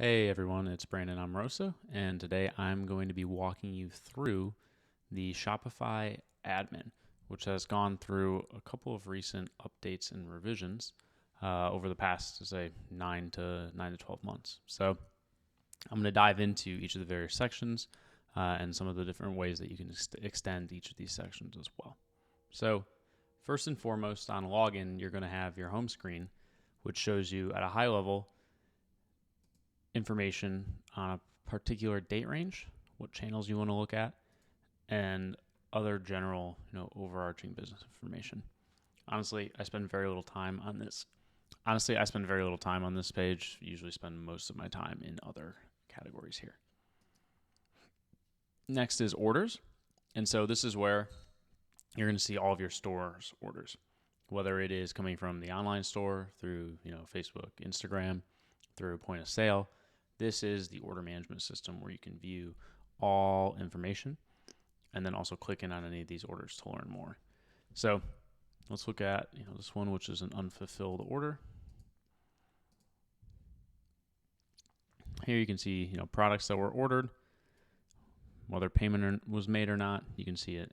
Hey everyone, it's Brandon Amoroso, and today I'm going to be walking you through the Shopify admin, which has gone through a couple of recent updates and revisions over the past, say, 9 to 12 months. So I'm going to dive into each of the various sections and some of the different ways that you can extend each of these sections as well. So first and foremost, on login, you're going to have your home screen, which shows you at a high level information on a particular date range, what channels you want to look at, and other general, overarching business information. Honestly, I spend very little time on this. Page. Usually spend most of my time in other categories here. Next is orders. And so this is where you're going to see all of your store's orders, whether it is coming from the online store through, Facebook, Instagram, through point of sale. This is the order management system where you can view all information and then also click in on any of these orders to learn more. So let's look at this one, which is an unfulfilled order. Here you can see products that were ordered, whether payment was made or not. You can see a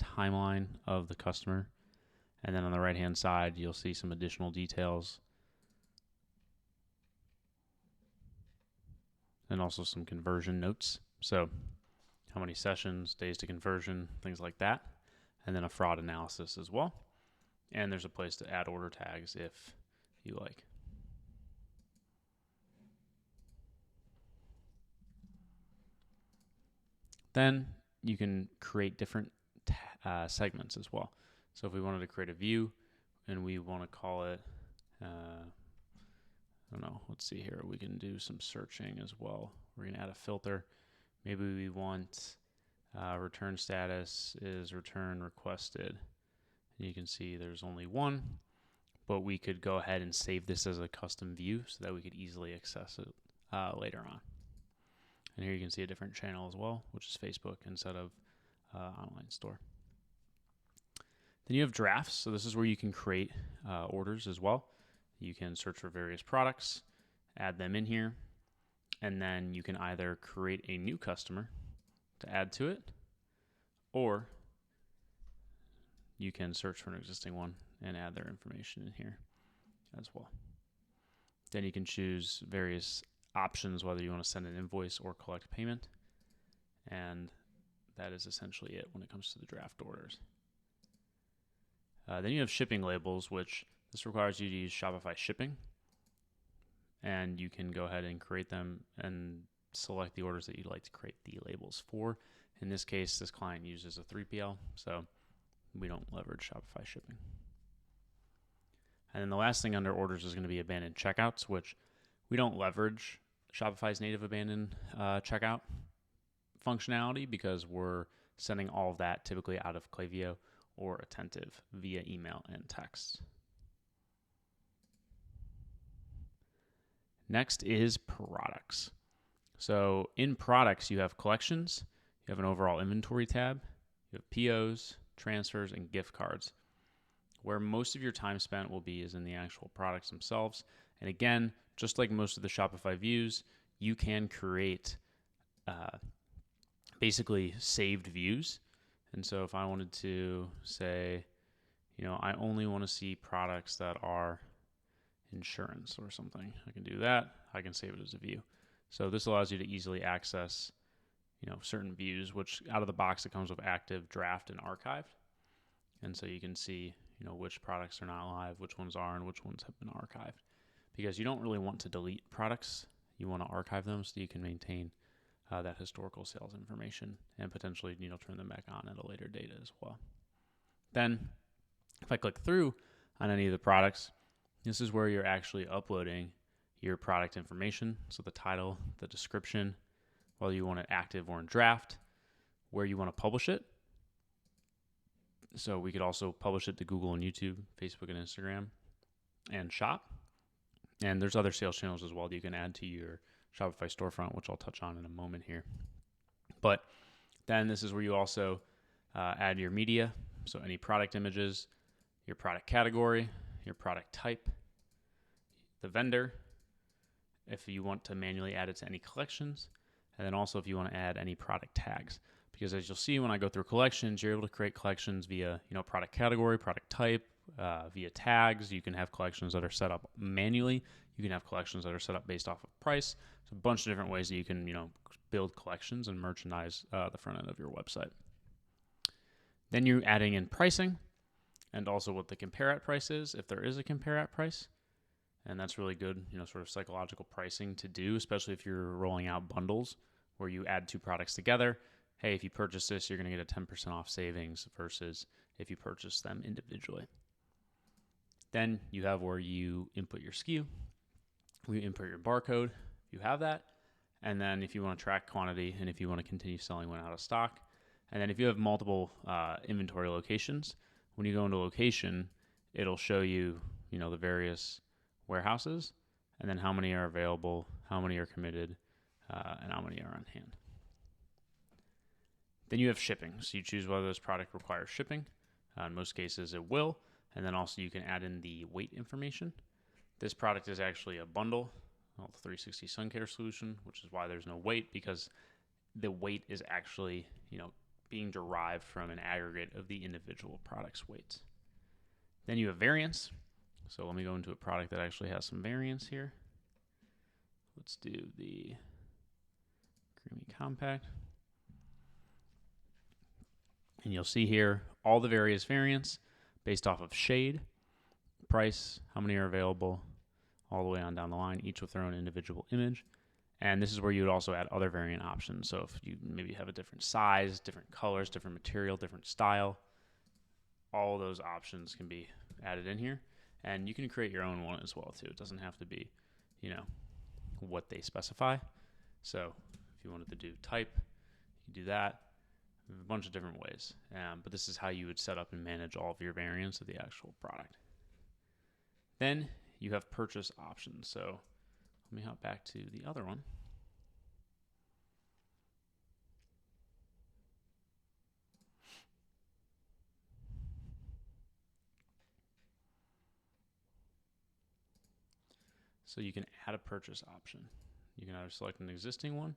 timeline of the customer, and then on the right hand side you'll see some additional details and also some conversion notes. So how many sessions, days to conversion, things like that. And then a fraud analysis as well. And there's a place to add order tags if you like. Then you can create different segments as well. So if we wanted to create a view and we want to call it, let's see here. We can do some searching as well. We're going to add a filter. Maybe we want return status is return requested. And you can see there's only one, but we could go ahead and save this as a custom view so that we could easily access it later on. And here you can see a different channel as well, which is Facebook instead of online store. Then you have drafts. So this is where you can create orders as well. You can search for various products, add them in here, and then you can either create a new customer to add to it, or you can search for an existing one and add their information in here as well. Then you can choose various options, whether you want to send an invoice or collect payment, and that is essentially it when it comes to the draft orders. Then you have shipping labels, which this requires you to use Shopify shipping, and you can go ahead and create them and select the orders that you'd like to create the labels for. In this case, this client uses a 3PL, so we don't leverage Shopify shipping. And then the last thing under orders is going to be abandoned checkouts, which we don't leverage Shopify's native abandoned checkout functionality because we're sending all of that typically out of Klaviyo or Attentive via email and text. Next is products. So in products, you have collections, you have an overall inventory tab, you have POs, transfers, and gift cards. Where most of your time spent will be is in the actual products themselves. And again, just like most of the Shopify views, you can create basically saved views. And so if I wanted to say, I only want to see products that are insurance or something, I can do that. I can save it as a view. So this allows you to easily access, certain views, which out of the box, it comes with active, draft, and archived. And so you can see, which products are not live, which ones are, and which ones have been archived. Because you don't really want to delete products. You want to archive them so you can maintain that historical sales information and potentially, turn them back on at a later date as well. Then if I click through on any of the products, this is where you're actually uploading your product information. So the title, the description, whether you want it active or in draft, where you want to publish it. So we could also publish it to Google and YouTube, Facebook and Instagram, and shop. And there's other sales channels as well that you can add to your Shopify storefront, which I'll touch on in a moment here. But then this is where you also add your media. So any product images, your product category, your product type, the vendor, if you want to manually add it to any collections, and then also if you want to add any product tags. Because as you'll see when I go through collections, you're able to create collections via product category, product type, via tags. You can have collections that are set up manually. You can have collections that are set up based off of price. There's a bunch of different ways that you can build collections and merchandise the front end of your website. Then you're adding in pricing and also what the compare at price is, if there is a compare at price. And that's really good, sort of psychological pricing to do, especially if you're rolling out bundles where you add two products together. Hey, if you purchase this, you're going to get a 10% off savings versus if you purchase them individually. Then you have where you input your SKU, you input your barcode, you have that. And then if you want to track quantity and if you want to continue selling when out of stock. And then if you have multiple inventory locations, when you go into location, it'll show you, the various warehouses and then how many are available, how many are committed, and how many are on hand. Then you have shipping. So you choose whether this product requires shipping. In most cases, it will. And then also you can add in the weight information. This product is actually a bundle, the 360 Sun Care solution, which is why there's no weight, because the weight is actually, being derived from an aggregate of the individual product's weights. Then you have variance. So let me go into a product that actually has some variance here. Let's do the Creamy Compact. And you'll see here all the various variants based off of shade, price, how many are available, all the way on down the line, each with their own individual image. And this is where you would also add other variant options. So if you maybe have a different size, different colors, different material, different style, all those options can be added in here. And you can create your own one as well too. It doesn't have to be, what they specify. So if you wanted to do type, you can do that. A bunch of different ways. But this is how you would set up and manage all of your variants of the actual product. Then you have purchase options. So let me hop back to the other one. So you can add a purchase option. You can either select an existing one,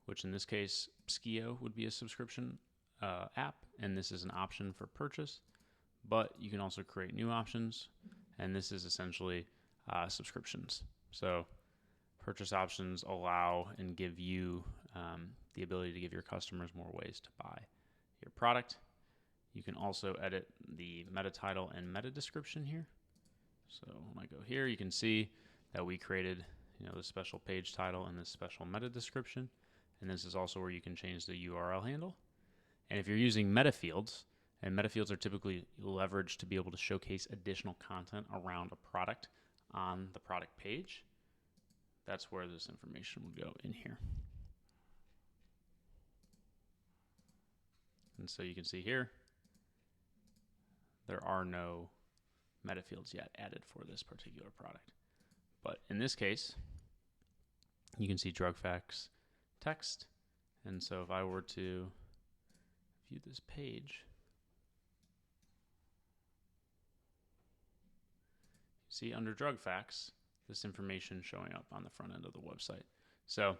which in this case, Skio would be a subscription app, and this is an option for purchase. But you can also create new options, and this is essentially subscriptions. So purchase options allow and give you the ability to give your customers more ways to buy your product. You can also edit the meta title and meta description here. So when I go here, you can see that we created the special page title and this special meta description. And this is also where you can change the URL handle. And if you're using meta fields, and meta fields are typically leveraged to be able to showcase additional content around a product on the product page, that's where this information would go in here. And so you can see here, there are no meta fields yet added for this particular product. But in this case, you can see drug facts text. And so if I were to view this page, see under drug facts, this information showing up on the front end of the website. So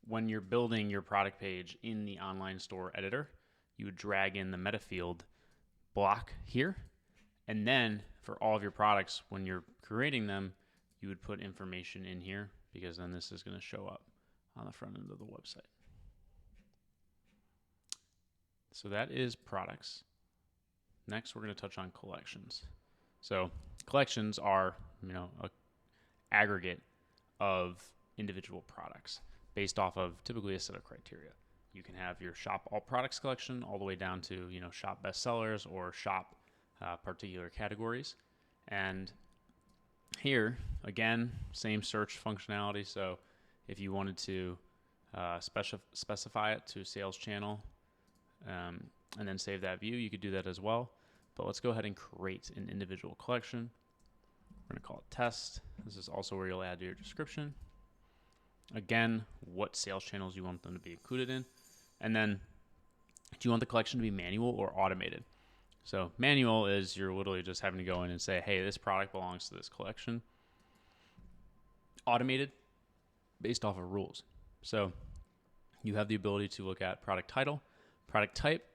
when you're building your product page in the online store editor, you would drag in the meta field block here. And then for all of your products, when you're creating them, you would put information in here, because then this is going to show up on the front end of the website. So that is products. Next, we're going to touch on collections. So collections are, an aggregate of individual products based off of typically a set of criteria. You can have your shop all products collection all the way down to, shop bestsellers or shop particular categories. And here, again, same search functionality. So if you wanted to specify it to sales channel and then save that view, you could do that as well. But let's go ahead and create an individual collection. We're going to call it test. This is also where you'll add your description. Again, what sales channels you want them to be included in. And then, do you want the collection to be manual or automated? So manual is you're literally just having to go in and say, hey, this product belongs to this collection. Automated based off of rules. So you have the ability to look at product title, product type,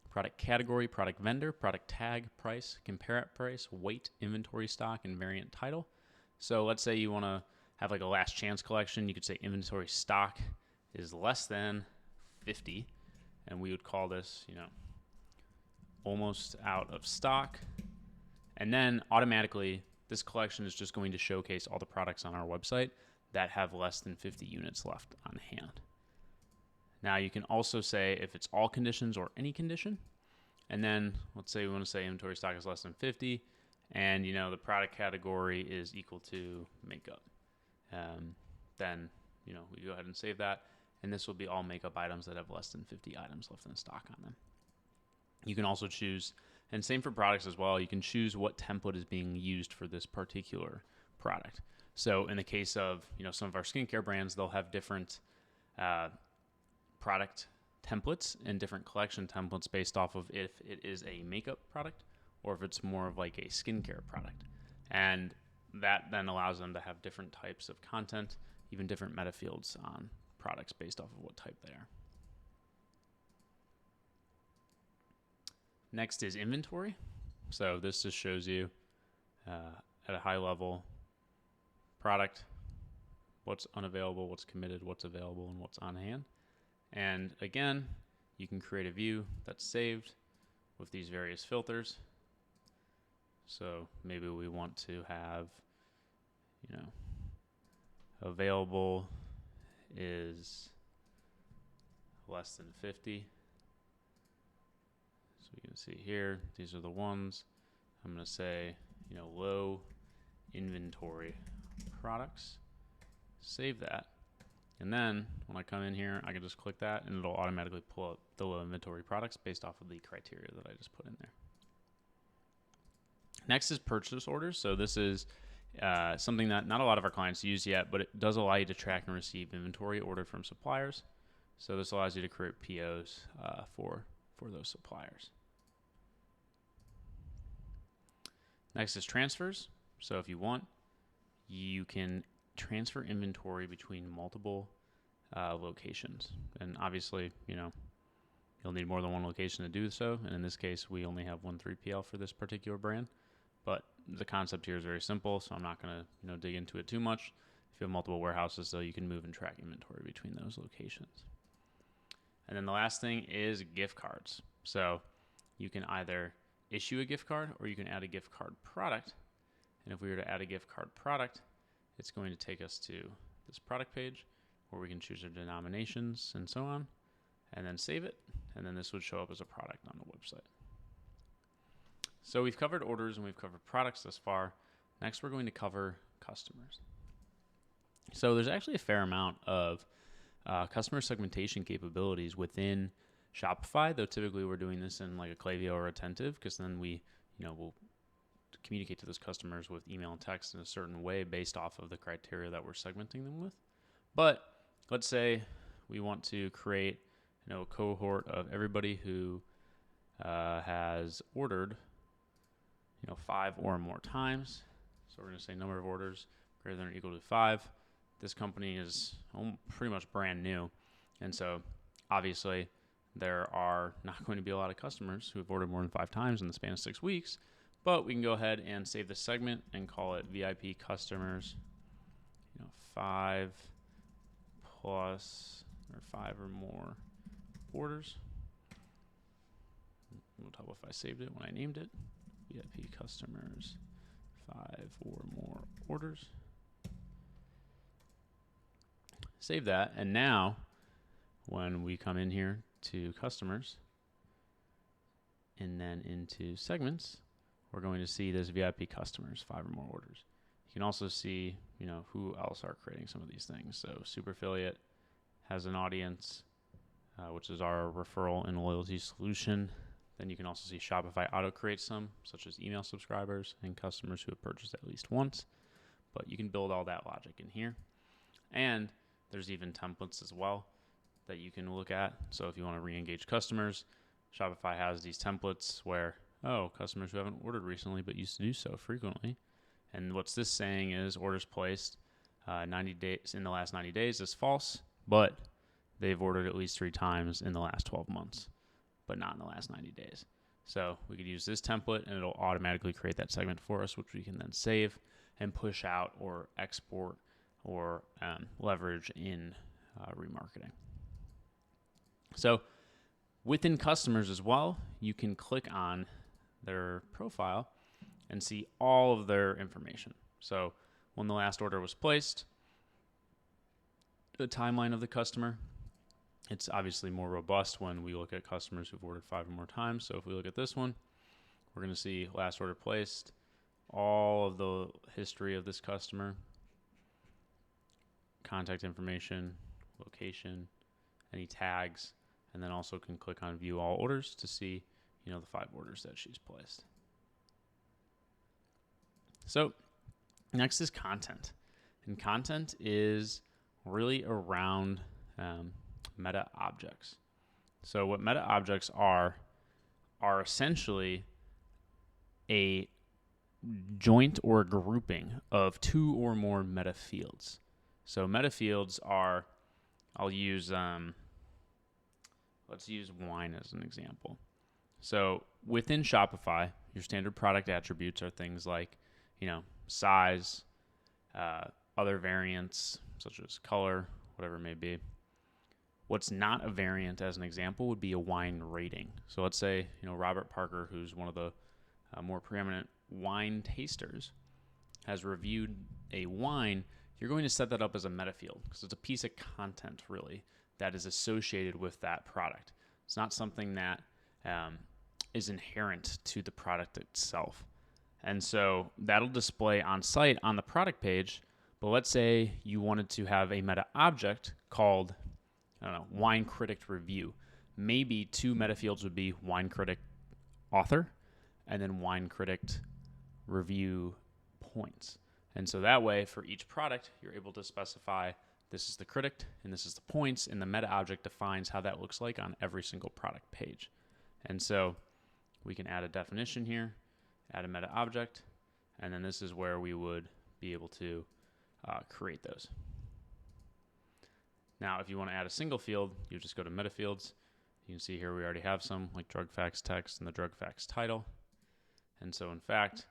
product category, product vendor, product tag, price, compare at price, weight, inventory stock, and variant title. So let's say you want to have like a last chance collection. You could say inventory stock is less than 50, and we would call this, almost out of stock. And then automatically, this collection is just going to showcase all the products on our website that have less than 50 units left on hand. Now you can also say if it's all conditions or any condition. And then let's say we want to say inventory stock is less than 50 and the product category is equal to makeup. Then we go ahead and save that, and this will be all makeup items that have less than 50 items left in stock on them. You can also choose, and same for products as well, you can choose what template is being used for this particular product. So in the case of some of our skincare brands, they'll have different product templates and different collection templates based off of if it is a makeup product or if it's more of like a skincare product. And that then allows them to have different types of content, even different meta fields on products based off of what type they are. Next is inventory. So this just shows you at a high level product, what's unavailable, what's committed, what's available, and what's on hand. And again, you can create a view that's saved with these various filters. So maybe we want to have, available is less than 50. So you can see here, these are the ones. I'm going to say, low inventory products. Save that. And then when I come in here, I can just click that and it'll automatically pull up the low inventory products based off of the criteria that I just put in there. Next is purchase orders. So this is something that not a lot of our clients use yet, but it does allow you to track and receive inventory ordered from suppliers. So this allows you to create POs for those suppliers. Next is transfers. So if you want, you can transfer inventory between multiple locations. And obviously, you'll need more than one location to do so. And in this case, we only have one 3PL for this particular brand. But the concept here is very simple, so I'm not going to dig into it too much. If you have multiple warehouses, though, you can move and track inventory between those locations. And then the last thing is gift cards. So you can either issue a gift card or you can add a gift card product. And if we were to add a gift card product, it's going to take us to this product page where we can choose our denominations and so on, and then save it. And then this would show up as a product on the website. So we've covered orders and we've covered products thus far. Next, we're going to cover customers. So there's actually a fair amount of customer segmentation capabilities within Shopify, though typically we're doing this in like a Klaviyo or Attentive, because then we, will communicate to those customers with email and text in a certain way based off of the criteria that we're segmenting them with. But let's say we want to create, a cohort of everybody who has ordered, 5 or more times. So we're going to say number of orders greater than or equal to 5. This company is pretty much brand new. And so obviously there are not going to be a lot of customers who have ordered more than 5 times in the span of 6 weeks. But we can go ahead and save this segment and call it VIP customers, 5 plus or 5 or more orders. It would help if I saved it when I named it. VIP customers, 5 or more orders. Save that. And now when we come in here to customers and then into segments, we're going to see this VIP customers, 5 or more orders. You can also see, who else are creating some of these things. So Super Affiliate has an audience, which is our referral and loyalty solution. Then you can also see Shopify auto-create some, such as email subscribers and customers who have purchased at least once. But you can build all that logic in here. And there's even templates as well that you can look at. So if you want to re-engage customers, Shopify has these templates where, customers who haven't ordered recently but used to do so frequently. And what's this saying is orders placed 90 days in the last 90 days is false, but they've ordered at least 3 times in the last 12 months, but not in the last 90 days. So we could use this template and it'll automatically create that segment for us, which we can then save and push out or export or leverage in remarketing. So within customers as well, you can click on their profile and see all of their information. So when the last order was placed, the timeline of the customer. It's obviously more robust when we look at customers who've ordered 5 or more times. So if we look at this one, we're going to see last order placed, all of the history of this customer, contact information, location, any tags, and then also can click on view all orders to see, the 5 orders that she's placed. So next is content. And content is really around meta objects. So what meta objects are essentially a joint or grouping of 2 or more meta fields. So meta fields are, let's use wine as an example. So within Shopify, your standard product attributes are things like, size, other variants such as color, whatever it may be. What's not a variant, as an example, would be a wine rating. So let's say, Robert Parker, who's one of the more preeminent wine tasters, has reviewed a wine. You're going to set that up as a meta field because it's a piece of content, really, that is associated with that product. It's not something that is inherent to the product itself. And so that'll display on site on the product page. But let's say you wanted to have a meta object called, wine critic review. Maybe 2 meta fields would be wine critic author and then wine critic review points. And so that way, for each product, you're able to specify this is the critic and this is the points, and the meta object defines how that looks like on every single product page. And so we can add a definition here, add a meta object, and then this is where we would be able to create those. Now, if you want to add a single field, you just go to meta fields. You can see here we already have some, like drug facts text and the drug facts title. And so, in fact,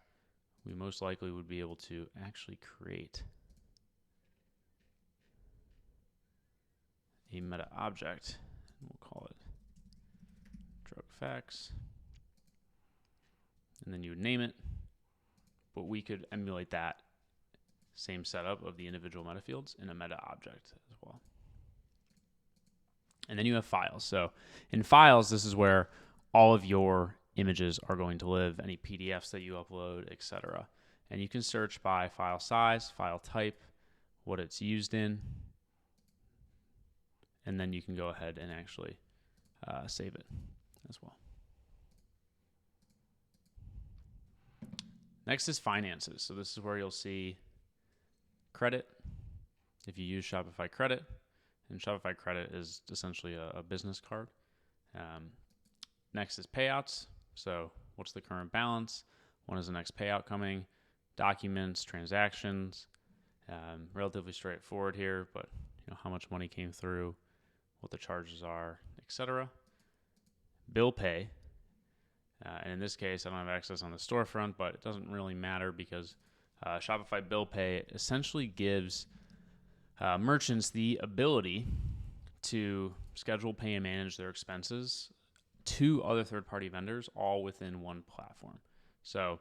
we most likely would be able to actually create a meta object. We'll call it drug facts. And then you would name it. But we could emulate that same setup of the individual meta fields in a meta object as well. And then you have files. So in files, this is where all of your images are going to live, any PDFs that you upload, etc. And you can search by file size, file type, what it's used in, and then you can go ahead and actually save it as well. Next is finances. So this is where you'll see credit, if you use Shopify Credit. And Shopify Credit is essentially a business card. Next is payouts. So what's the current balance? When is the next payout coming? Documents, transactions. Relatively straightforward here, but how much money came through, what the charges are, etc. Bill pay. And in this case, I don't have access on the storefront, but it doesn't really matter because Shopify Bill Pay essentially gives merchants the ability to schedule, pay, and manage their expenses to other third-party vendors all within one platform. So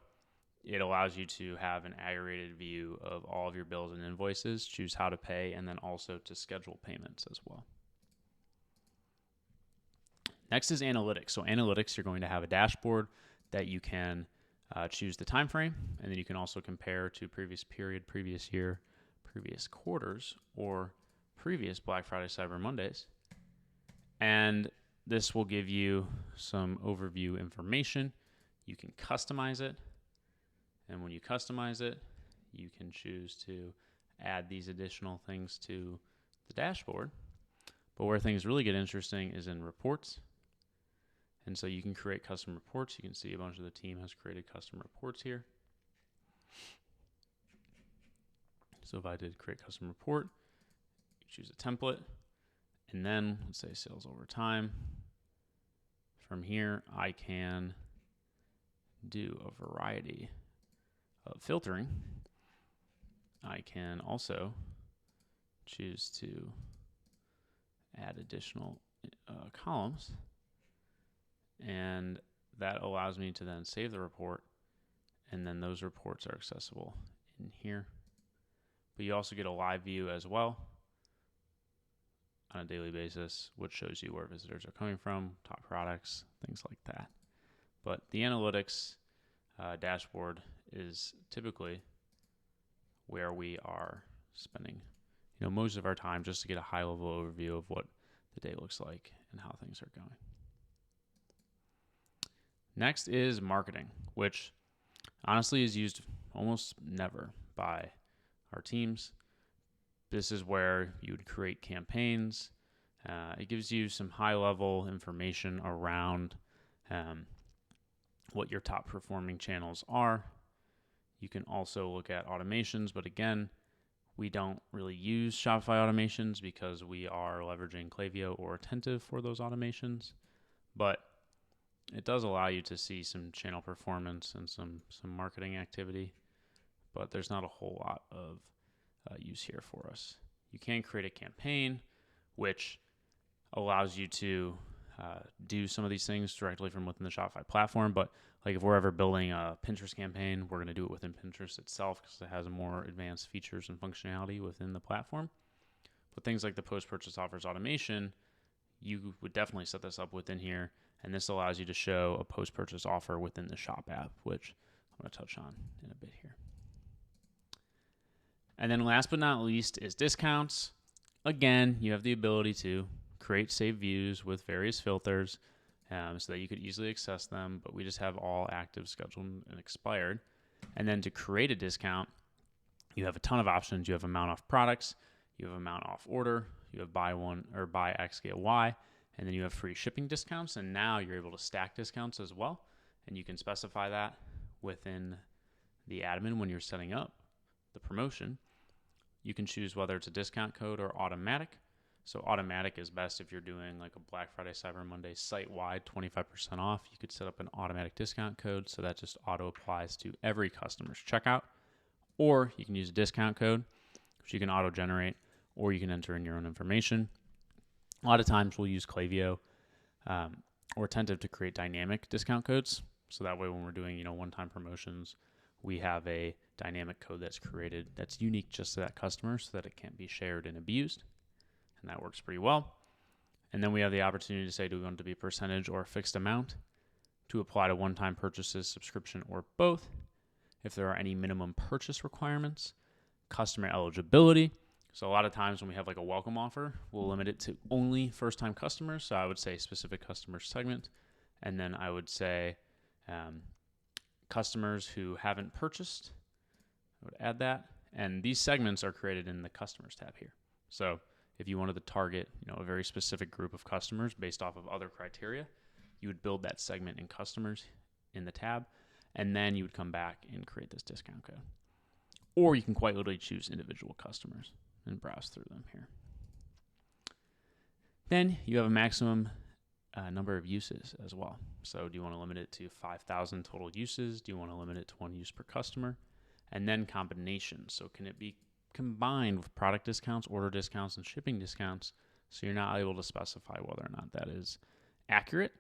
it allows you to have an aggregated view of all of your bills and invoices, choose how to pay, and then also to schedule payments as well. Next is analytics. So analytics, you're going to have a dashboard that you can choose the time frame, and then you can also compare to previous period, previous year, previous quarters, or previous Black Friday, Cyber Mondays. And this will give you some overview information. You can customize it, and when you customize it, you can choose to add these additional things to the dashboard. But where things really get interesting is in reports. And so you can create custom reports. You can see a bunch of the team has created custom reports here. So if I did create custom report, choose a template, and then let's say sales over time. From here, I can do a variety of filtering. I can also choose to add additional columns, and that allows me to then save the report, and then those reports are accessible in here. But you also get a live view as well on a daily basis, which shows you where visitors are coming from, top products, things like that. But the analytics dashboard is typically where we are spending most of our time, just to get a high level overview of what the day looks like and how things are going. Next is marketing, which honestly is used almost never by our teams. This is where you would create campaigns. It gives you some high level information around what your top performing channels are. You can also look at automations, but again, we don't really use Shopify automations because we are leveraging Klaviyo or Attentive for those automations. But it does allow you to see some channel performance and some marketing activity, but there's not a whole lot of use here for us. You can create a campaign, which allows you to do some of these things directly from within the Shopify platform. But like if we're ever building a Pinterest campaign, we're going to do it within Pinterest itself because it has more advanced features and functionality within the platform. But things like the post-purchase offers automation, you would definitely set this up within here. And this allows you to show a post-purchase offer within the Shop app, which I'm going to touch on in a bit here. And then last but not least is discounts. Again, you have the ability to create save views with various filters so that you could easily access them, but we just have all active, scheduled, and expired. And then to create a discount, you have a ton of options. You have amount off products, you have amount off order, you have buy one or buy X get Y, and then you have free shipping discounts. And now you're able to stack discounts as well, and you can specify that within the admin when you're setting up the promotion. You can choose whether it's a discount code or automatic. So automatic is best if you're doing like a Black Friday, Cyber Monday site-wide 25% off. You could set up an automatic discount code so that just auto applies to every customer's checkout. Or you can use a discount code, which you can auto-generate, or you can enter in your own information. A lot of times we'll use Klaviyo or Attentive to create dynamic discount codes. So that way when we're doing one-time promotions, we have a dynamic code that's created that's unique just to that customer so that it can't be shared and abused. And that works pretty well. And then we have the opportunity to say, do we want it to be a percentage or a fixed amount to apply to one-time purchases, subscription, or both. If there are any minimum purchase requirements, customer eligibility. So a lot of times when we have like a welcome offer, we'll limit it to only first-time customers. So I would say specific customer segment. And then I would say customers who haven't purchased. I would add that. And these segments are created in the customers tab here. So if you wanted to target, a very specific group of customers based off of other criteria, you would build that segment in customers in the tab, and then you would come back and create this discount code. Or you can quite literally choose individual customers and browse through them here. Then you have a maximum number of uses as well. So do you want to limit it to 5,000 total uses? Do you want to limit it to one use per customer? And then combinations. So can it be combined with product discounts, order discounts, and shipping discounts? So you're not able to specify whether or not that is accurate,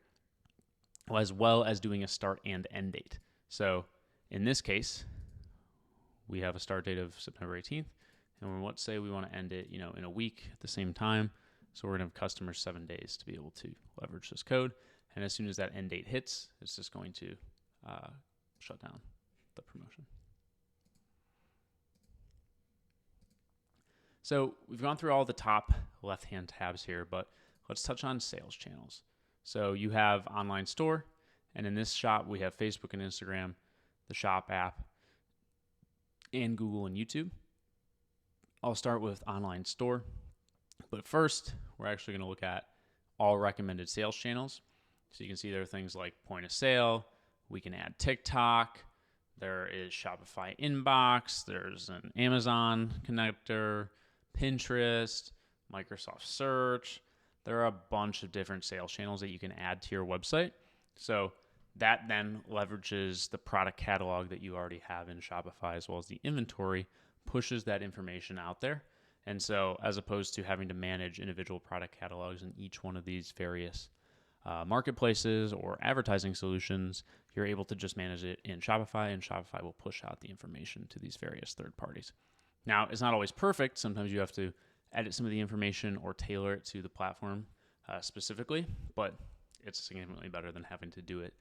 as well as doing a start and end date. So in this case, we have a start date of September 18th, and let's say we want to end it, in a week at the same time. So we're going to have customers 7 days to be able to leverage this code. And as soon as that end date hits, it's just going to shut down the promotion. So we've gone through all the top left-hand tabs here, but let's touch on sales channels. So you have online store, and in this shop, we have Facebook and Instagram, the Shop app, and Google and YouTube. I'll start with online store, but first, we're actually going to look at all recommended sales channels. So you can see there are things like point of sale. We can add TikTok, There is Shopify Inbox. There's an Amazon connector, Pinterest, Microsoft Search. There are a bunch of different sales channels that you can add to your website. So that then leverages the product catalog that you already have in Shopify, as well as the inventory, pushes that information out there. And so as opposed to having to manage individual product catalogs in each one of these various marketplaces or advertising solutions, you're able to just manage it in Shopify, and Shopify will push out the information to these various third parties. Now, it's not always perfect. Sometimes you have to edit some of the information or tailor it to the platform specifically, but it's significantly better than having to do it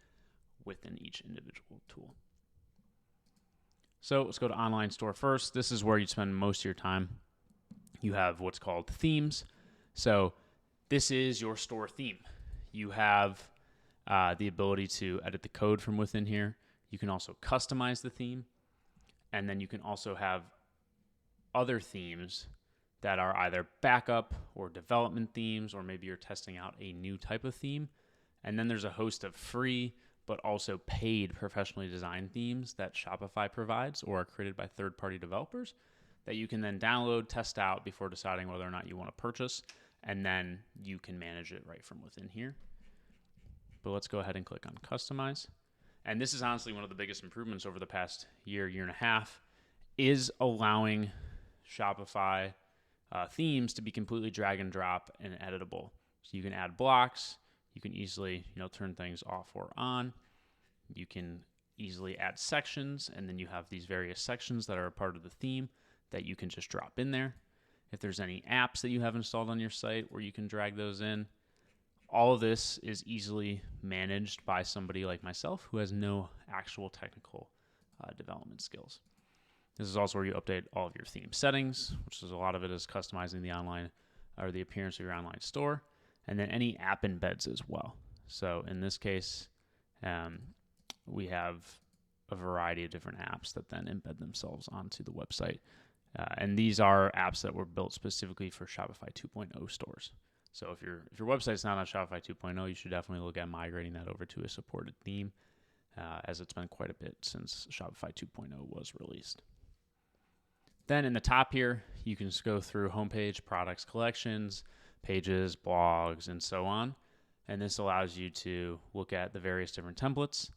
within each individual tool. So let's go to online store first. This is where you spend most of your time. You have what's called themes. So this is your store theme. You have the ability to edit the code from within here. You can also customize the theme. And then you can also have other themes that are either backup or development themes, or maybe you're testing out a new type of theme. And then there's a host of free but also paid professionally designed themes that Shopify provides or are created by third-party developers that you can then download, test out before deciding whether or not you want to purchase, and then you can manage it right from within here. But let's go ahead and click on Customize. And this is honestly one of the biggest improvements over the past year and a half, is allowing Shopify themes to be completely drag and drop and editable. So you can add blocks. You can easily, turn things off or on. You can easily add sections, and then you have these various sections that are a part of the theme that you can just drop in there. If there's any apps that you have installed on your site where you can drag those in, all of this is easily managed by somebody like myself who has no actual technical development skills. This is also where you update all of your theme settings, which is a lot of it is customizing the online or the appearance of your online store. And then any app embeds as well. So in this case, we have a variety of different apps that then embed themselves onto the website. And these are apps that were built specifically for Shopify 2.0 stores. So if your website's not on Shopify 2.0, you should definitely look at migrating that over to a supported theme, as it's been quite a bit since Shopify 2.0 was released. Then in the top here, you can just go through homepage, products, collections, pages, blogs, and so on. And this allows you to look at the various different templates,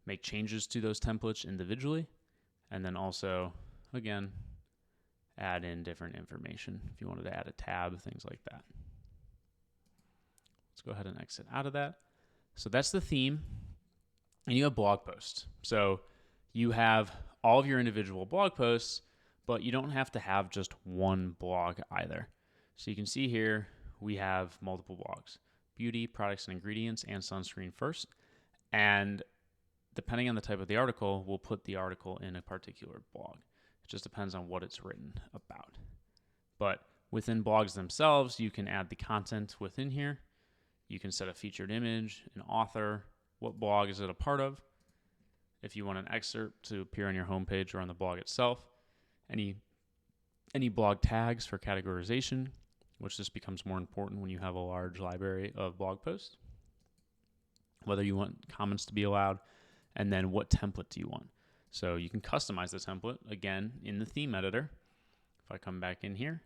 make changes to those templates individually, and then also, again, add in different information if you wanted to add a tab, things like that. Let's go ahead and exit out of that. So that's the theme. And you have blog posts. So you have all of your individual blog posts, but you don't have to have just one blog either. So you can see here, we have multiple blogs: beauty, products and ingredients, and sunscreen first. And depending on the type of the article, we'll put the article in a particular blog. It just depends on what it's written about. But within blogs themselves, you can add the content within here. You can set a featured image, an author, what blog is it a part of, if you want an excerpt to appear on your homepage or on the blog itself, any blog tags for categorization, which just becomes more important when you have a large library of blog posts, whether you want comments to be allowed, and then what template do you want. So you can customize the template, again, in the theme editor. If I come back in here,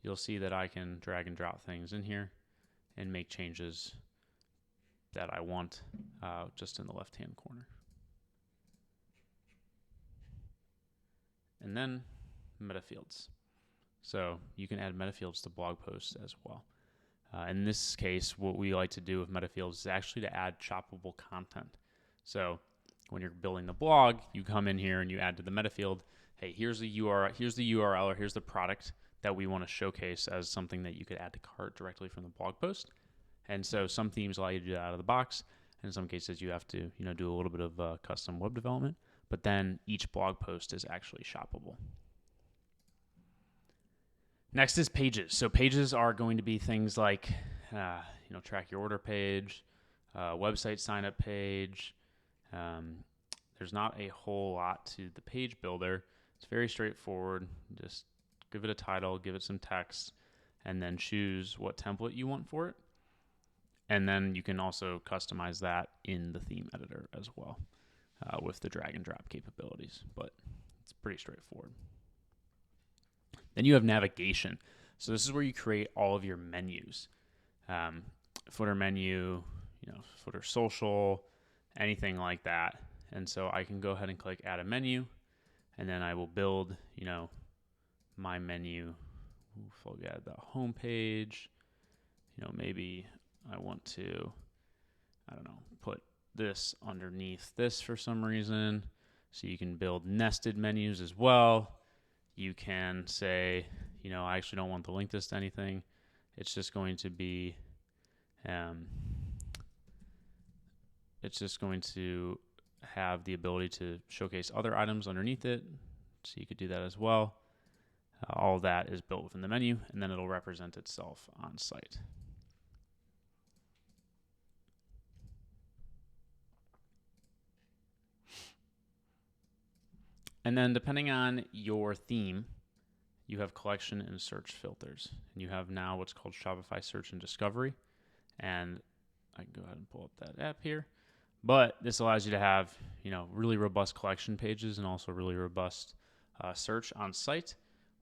you'll see that I can drag and drop things in here and make changes that I want just in the left-hand corner. And then meta fields. So you can add meta fields to blog posts as well. In this case, what we like to do with meta fields is actually to add shoppable content. So when you're building the blog, you come in here and you add to the meta field, hey, here's the URL, or here's the product that we want to showcase as something that you could add to cart directly from the blog post. And so some themes allow you to do that out of the box. And in some cases, you have to do a little bit of custom web development. But then each blog post is actually shoppable. Next is pages. So pages are going to be things like, track your order page, website sign up page. There's not a whole lot to the page builder. It's very straightforward. Just give it a title, give it some text, and then choose what template you want for it. And then you can also customize that in the theme editor as well. with the drag and drop capabilities, but it's pretty straightforward. Then you have navigation. So this is where you create all of your menus. Footer menu, footer social, anything like that. And so I can go ahead and click add a menu, and then I will build, my menu. If I'll add the home page, maybe I want to, put this underneath this for some reason. So you can build nested menus as well. You can say, I actually don't want to link this to anything. It's just going to be, it's just going to have the ability to showcase other items underneath it. So you could do that as well. All of that is built within the menu, and then it'll represent itself on site. And then depending on your theme, you have collection and search filters. And you have now what's called Shopify Search and Discovery. And I can go ahead and pull up that app here. But this allows you to have, really robust collection pages and also really robust search on site,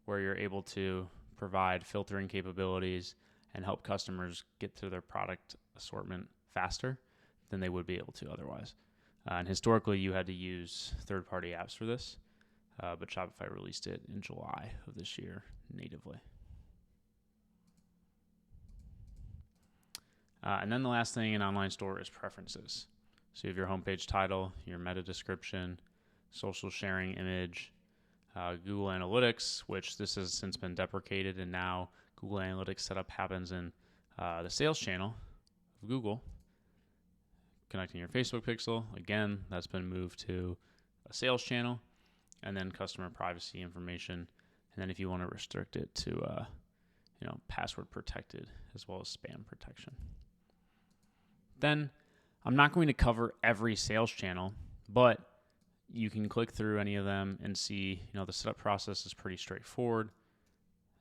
where you're able to provide filtering capabilities and help customers get to their product assortment faster than they would be able to otherwise. And historically, you had to use third-party apps for this, but Shopify released it in July of this year natively. And then the last thing in online store is preferences. So you have your homepage title, your meta description, social sharing image, Google Analytics, which this has since been deprecated, and now Google Analytics setup happens in the sales channel of Google. Connecting your Facebook pixel, again, that's been moved to a sales channel, and then customer privacy information, and then if you want to restrict it to password protected as well as spam protection. Then I'm not going to cover every sales channel, but you can click through any of them and see, the setup process is pretty straightforward.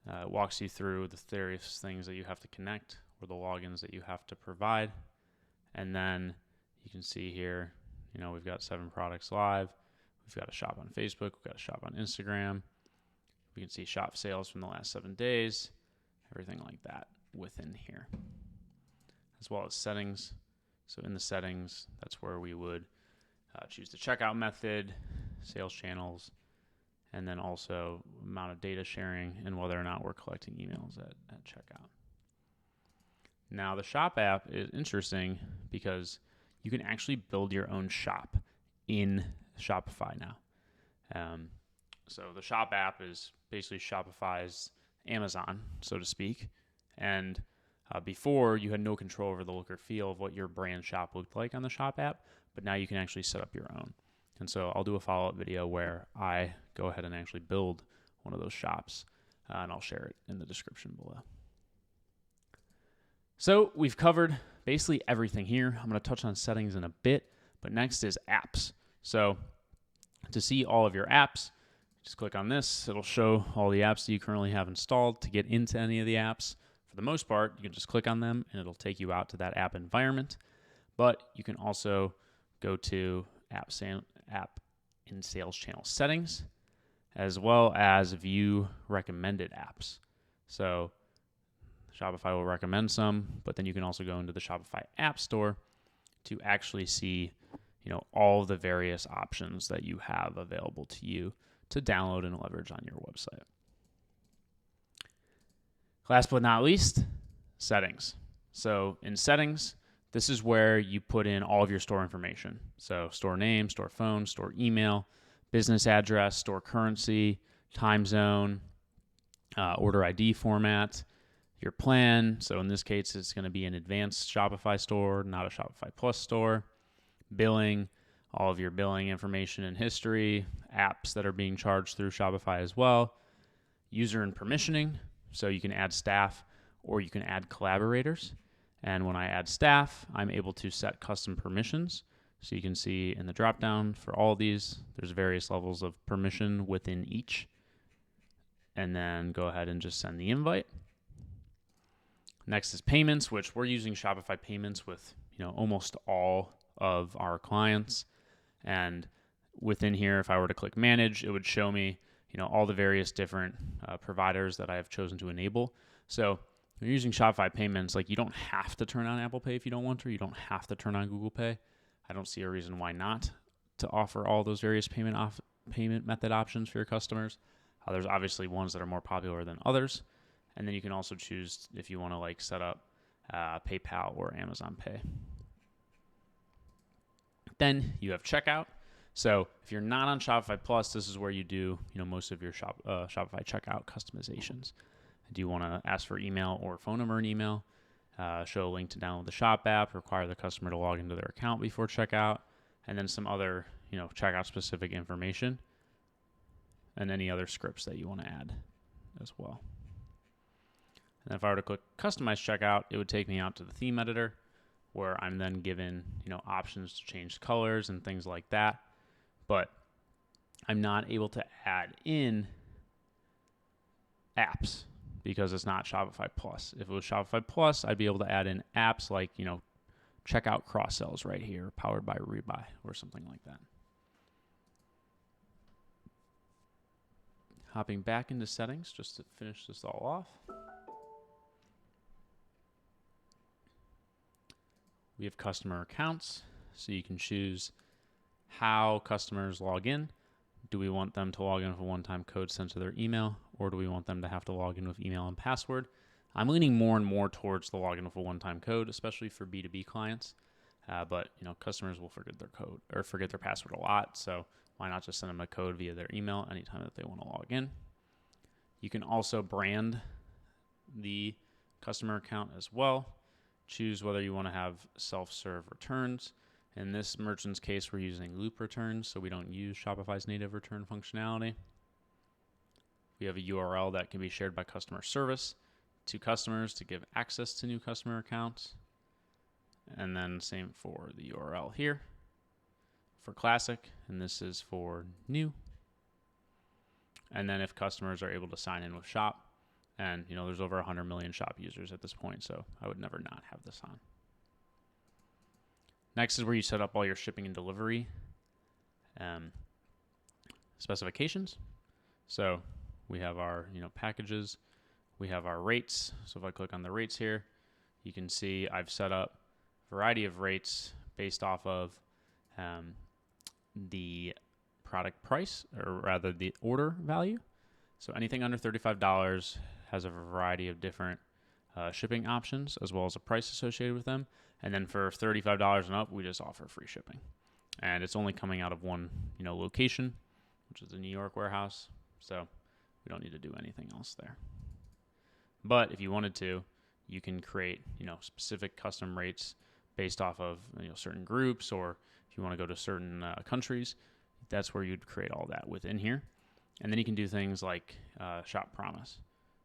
It walks you through the various things that you have to connect or the logins that you have to provide. And then you can see here, we've got 7 products live. We've got a shop on Facebook. We've got a shop on Instagram. We can see shop sales from the last 7 days, everything like that within here, as well as settings. So in the settings, that's where we would choose the checkout method, sales channels, and then also amount of data sharing and whether or not we're collecting emails at checkout. Now, the shop app is interesting because you can actually build your own shop in Shopify now. So the shop app is basically Shopify's Amazon, so to speak. And before, you had no control over the look or feel of what your brand shop looked like on the shop app, but now you can actually set up your own. And so I'll do a follow-up video where I go ahead and actually build one of those shops, and I'll share it in the description below. So we've covered basically everything here. I'm going to touch on settings in a bit, but next is apps. So to see all of your apps, just click on this. It'll show all the apps that you currently have installed. To get into any of the apps, for the most part, you can just click on them and it'll take you out to that app environment. But you can also go to app in sales channel settings, as well as view recommended apps. So Shopify will recommend some, but then you can also go into the Shopify App Store to actually see, all of the various options that you have available to you to download and leverage on your website. Last but not least, settings. So in settings, this is where you put in all of your store information. So store name, store phone, store email, business address, store currency, time zone, order ID format, your plan. So in this case, it's going to be an advanced Shopify store, not a Shopify Plus store. Billing, all of your billing information and history, apps that are being charged through Shopify as well. User and permissioning, so you can add staff or you can add collaborators. And when I add staff, I'm able to set custom permissions. So you can see in the dropdown for all of these, there's various levels of permission within each. And then go ahead and just send the invite. Next is payments, which we're using Shopify payments with almost all of our clients. And within here, if I were to click manage, it would show me, all the various different providers that I have chosen to enable. So when you're using Shopify payments, like, you don't have to turn on Apple Pay if you don't want to. You don't have to turn on Google Pay. I don't see a reason why not to offer all those various payment method options for your customers. There's obviously ones that are more popular than others. And then you can also choose if you want to set up PayPal or Amazon Pay. Then you have checkout. So if you're not on Shopify Plus, this is where you do most of your Shopify checkout customizations. Do you want to ask for email or phone number in email? Show a link to download the Shop app, require the customer to log into their account before checkout, and then some other checkout specific information, and any other scripts that you want to add as well. And if I were to click customize checkout, it would take me out to the theme editor, where I'm then given options to change colors and things like that. But I'm not able to add in apps because it's not Shopify Plus. If it was Shopify Plus, I'd be able to add in apps like, checkout cross sells right here, powered by Rebuy or something like that. Hopping back into settings just to finish this all off. We have customer accounts, so you can choose how customers log in. Do we want them to log in with a one-time code sent to their email, or do we want them to have to log in with email and password? I'm leaning more and more towards the login with a one-time code, especially for B2B clients. But customers will forget their code or forget their password a lot, so why not just send them a code via their email anytime that they want to log in? You can also brand the customer account as well. Choose whether you want to have self-serve returns. In this merchant's case, we're using loop returns, so we don't use Shopify's native return functionality. We have a URL that can be shared by customer service to customers to give access to new customer accounts. And then same for the URL here for classic, and this is for new. And then if customers are able to sign in with Shop, and there's over 100 million Shop users at this point, so I would never not have this on. Next is where you set up all your shipping and delivery specifications. So we have our packages, we have our rates. So if I click on the rates here, you can see I've set up a variety of rates based off of the product price, or rather the order value. So anything under $35 has a variety of different shipping options, as well as a price associated with them. And then for $35 and up, we just offer free shipping. And it's only coming out of one, location, which is the New York warehouse. So we don't need to do anything else there. But if you wanted to, you can create, specific custom rates based off of, certain groups, or if you want to go to certain countries, that's where you'd create all that within here. And then you can do things like Shop Promise.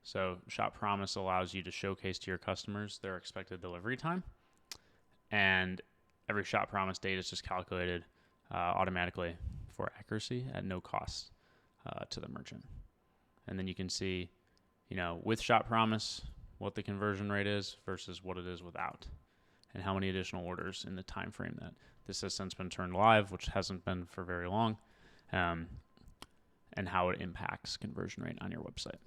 So Shop Promise allows you to showcase to your customers their expected delivery time. And every Shop Promise date is just calculated automatically for accuracy at no cost to the merchant. And then you can see, with Shop Promise, what the conversion rate is versus what it is without, and how many additional orders in the time frame that this has since been turned live, which hasn't been for very long, and how it impacts conversion rate on your website.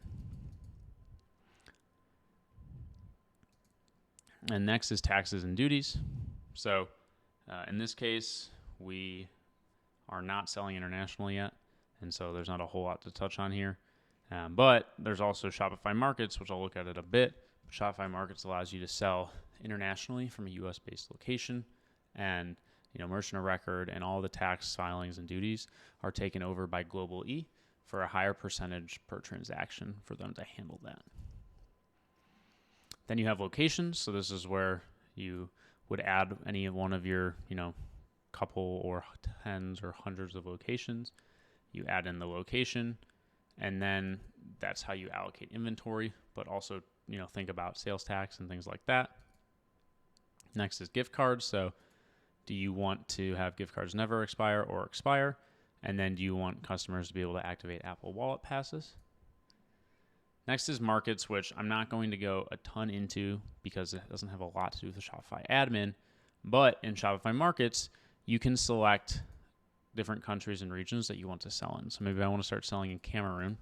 And next is taxes and duties. So in this case, we are not selling internationally yet, and so there's not a whole lot to touch on here. But there's also Shopify Markets, which I'll look at it a bit. Shopify Markets allows you to sell internationally from a US-based location, and merchant of record and all the tax filings and duties are taken over by Global E for a higher percentage per transaction for them to handle that. Then you have locations. So this is where you would add any one of your, couple or tens or hundreds of locations. You add in the location, and then that's how you allocate inventory, but also, think about sales tax and things like that. Next is gift cards. So do you want to have gift cards never expire or expire? And then do you want customers to be able to activate Apple Wallet passes? Next is markets, which I'm not going to go a ton into because it doesn't have a lot to do with the Shopify admin. But in Shopify Markets, you can select different countries and regions that you want to sell in. So maybe I want to start selling in Cameroon,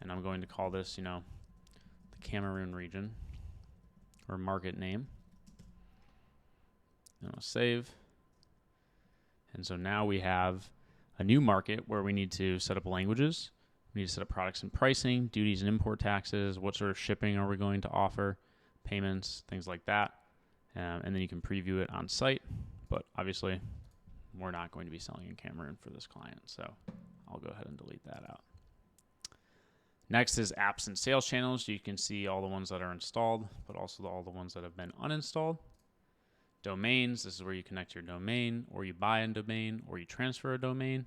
and I'm going to call this, the Cameroon region or market name. And I'll save. And so now we have a new market where we need to set up languages. We need to set up products and pricing, duties and import taxes, what sort of shipping are we going to offer, payments, things like that. And then you can preview it on site. But obviously, we're not going to be selling in Cameroon for this client. So I'll go ahead and delete that out. Next is apps and sales channels. You can see all the ones that are installed, but also all the ones that have been uninstalled. Domains, this is where you connect your domain, or you buy a domain, or you transfer a domain.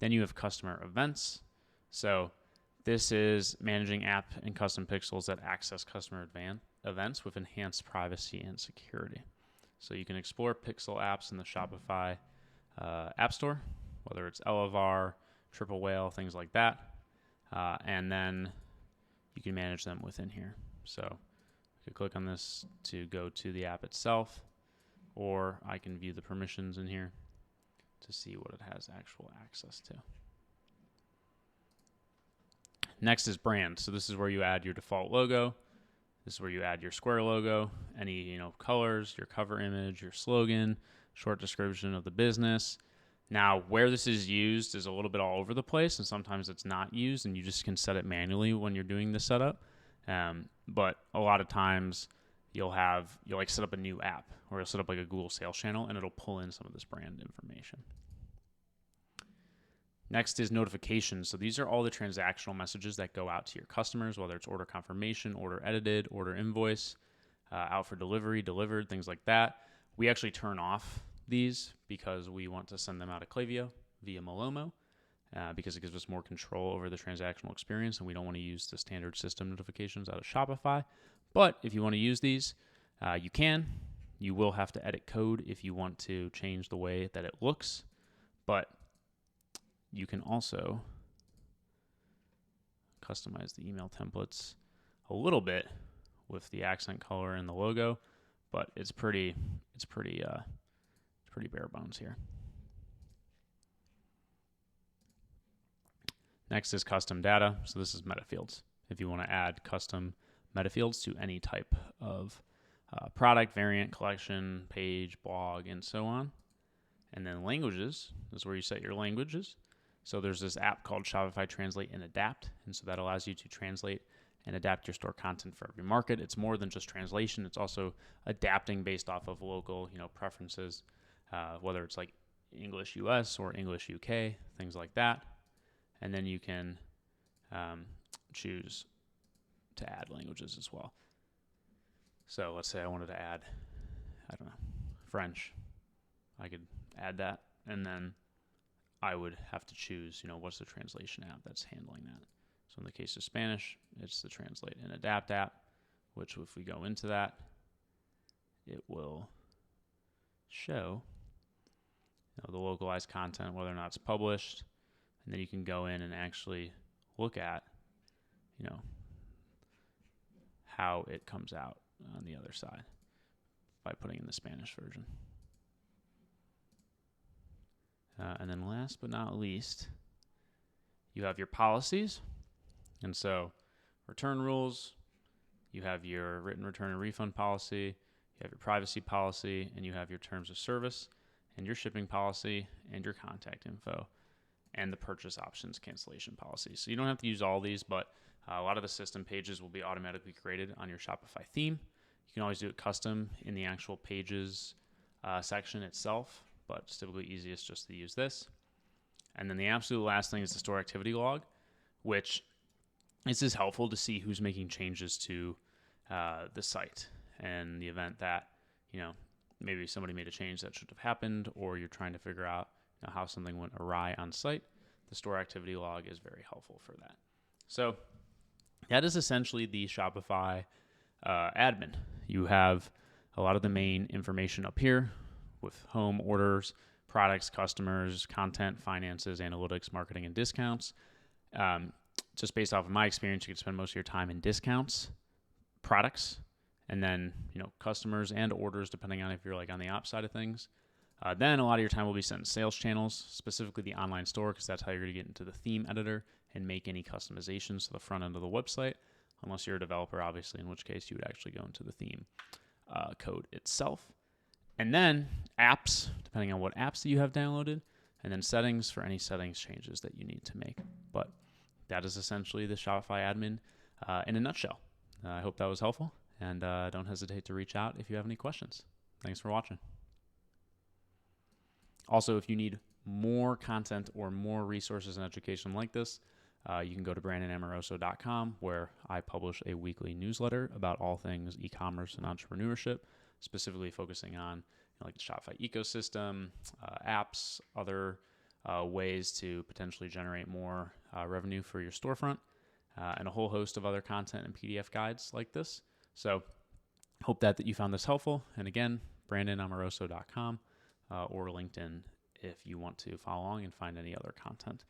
Then you have customer events. So this is managing app and custom pixels that access customer events with enhanced privacy and security. So you can explore pixel apps in the Shopify App Store, whether it's Elevar, Triple Whale, things like that. And then you can manage them within here. So I could click on this to go to the app itself, or I can view the permissions in here to see what it has actual access to. Next is brand. So this is where you add your default logo. This is where you add your square logo, any colors, your cover image, your slogan, short description of the business. Now, where this is used is a little bit all over the place, and sometimes it's not used, and you just can set it manually when you're doing the setup. But a lot of times you'll set up a new app, or you'll set up like a Google Sales channel, and it'll pull in some of this brand information. Next is notifications. So these are all the transactional messages that go out to your customers, whether it's order confirmation, order edited, order invoice, out for delivery, delivered, things like that. We actually turn off these because we want to send them out of Klaviyo via Malomo, because it gives us more control over the transactional experience, and we don't want to use the standard system notifications out of Shopify. But if you want to use these, you can. You will have to edit code if you want to change the way that it looks, but you can also customize the email templates a little bit with the accent color and the logo, but it's pretty bare bones here. Next is custom data. So this is meta fields. If you want to add custom meta fields to any type of product, variant, collection, page, blog, and so on. And then languages is where you set your languages. So there's this app called Shopify Translate and Adapt, and so that allows you to translate and adapt your store content for every market. It's more than just translation. It's also adapting based off of local, preferences, whether it's like English US or English UK, things like that. And then you can choose to add languages as well. So let's say I wanted to add, French. I could add that, and then I would have to choose, what's the translation app that's handling that. So in the case of Spanish, it's the Translate and Adapt app, which if we go into that, it will show the localized content, whether or not it's published, and then you can go in and actually look at, how it comes out on the other side by putting in the Spanish version. And then last but not least, you have your policies. And so return rules, you have your written return and refund policy, you have your privacy policy, and you have your terms of service, and your shipping policy, and your contact info, and the purchase options cancellation policy. So you don't have to use all these, but a lot of the system pages will be automatically created on your Shopify theme. You can always do it custom in the actual pages section itself, but it's typically easiest just to use this. And then the absolute last thing is the store activity log, which is helpful to see who's making changes to the site and the event that, maybe somebody made a change that should have happened, or you're trying to figure out how something went awry on site. The store activity log is very helpful for that. So that is essentially the Shopify admin. You have a lot of the main information up here with home, orders, products, customers, content, finances, analytics, marketing, and discounts. Just based off of my experience, you can spend most of your time in discounts, products, and then customers and orders, depending on if you're like on the ops side of things. Then a lot of your time will be spent in sales channels, specifically the online store, because that's how you're going to get into the theme editor and make any customizations to the front end of the website, unless you're a developer, obviously, in which case you would actually go into the theme code itself. And then apps, depending on what apps that you have downloaded, and then settings for any settings changes that you need to make. But that is essentially the Shopify admin in a nutshell. I hope that was helpful, and don't hesitate to reach out if you have any questions. Thanks for watching. Also, if you need more content or more resources and education like this, you can go to brandonamoroso.com, where I publish a weekly newsletter about all things e-commerce and entrepreneurship, specifically focusing on like the Shopify ecosystem, apps, other ways to potentially generate more revenue for your storefront, and a whole host of other content and PDF guides like this. So hope that you found this helpful. And again, brandonamoroso.com or LinkedIn if you want to follow along and find any other content.